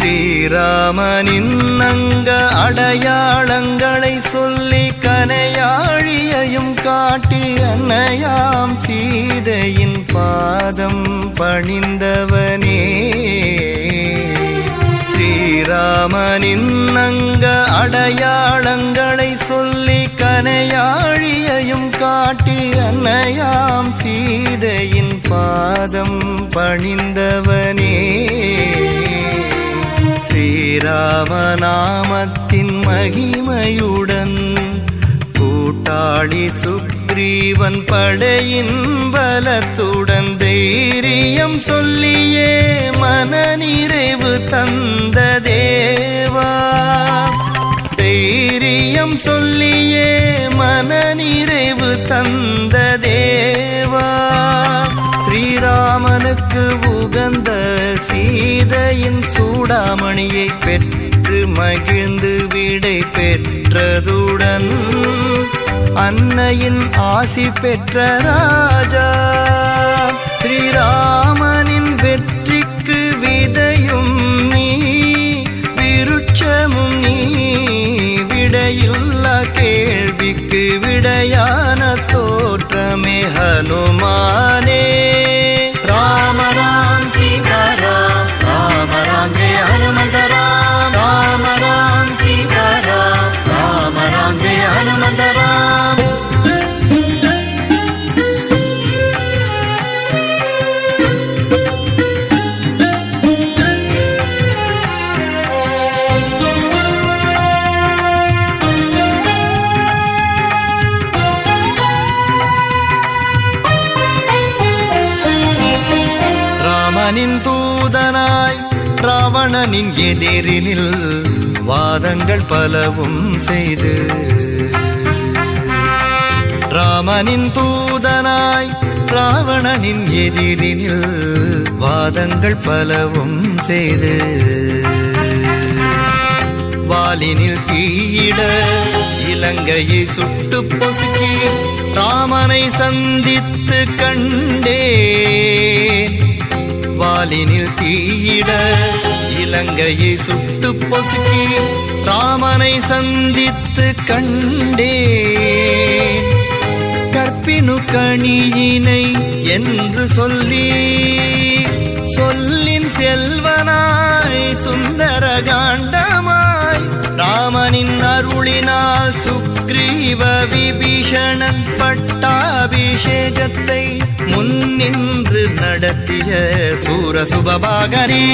ஸ்ரீராமனின் அங்க அடையாளங்களை சொல்லி கனையாழியையும் காட்டி அன்னையாம் சீதையின் பாதம் பணிந்தவனே. ஸ்ரீராமனின் அங்க அடையாளங்களை சொல்லி கனையாழியையும் காட்டி அன்னையாம் சீதையின் பாதம் பணிந்தவனே. ஸ்ரீராமநாமத்தின் மகிமையுடன் கூட்டாளி சுக்ரீவன் படையின் பலத்துடன் தைரியம் சொல்லியே மனநிறைவு தந்த தேவா. தைரியம் சொல்லியே மனநிறைவு தந்த தேவா. ஸ்ரீராமனுக்கு உகந்த சீதையின் சூடாமணியை பெற்று மகிழ்ந்து விடை பெற்றதுடன் அன்னையின் ஆசி பெற்ற ராஜா. ஸ்ரீராமனின் வெற்றிக்கு விதையும் நீ விருட்சமும் நீ விடையில்லா கேள்விக்கு விடையான தோற்றமே ஹனுமானே. ராம ராம் சீதா ராம் ராம ராம் ஜெய ஹனுமந்த ராம் ராம ராம் சீதா ராம் ராம ராம் ஜெய ஹனுமந்த ராம். ராமனின் தூதனாய் ராவணனின் எதிரினில் வாதங்கள் பலவும் செய்து. ராமனின் தூதனாய் ராவணனின் எதிரினில் வாதங்கள் பலவும் செய்து. வாலினில் தீயிட இலங்கையை சுட்டு பொசுக்கி ராமனை சந்தித்து கண்டேன். வாலினில் தீயிட இலங்கையை சுட்டு பொசுக்கி ராமனை சந்தித்து கண்டேன். கற்பினு கணியினை என்று சொல்லி சொல்லின் செல்வனாய் சுந்தர காண்டமாய் ராமனின் அருளினால் சுக்ரீவ விபீஷணன் பட்டாபிஷேகத்தை முன்னின்று நடத்திய சூரசுபபாகனே.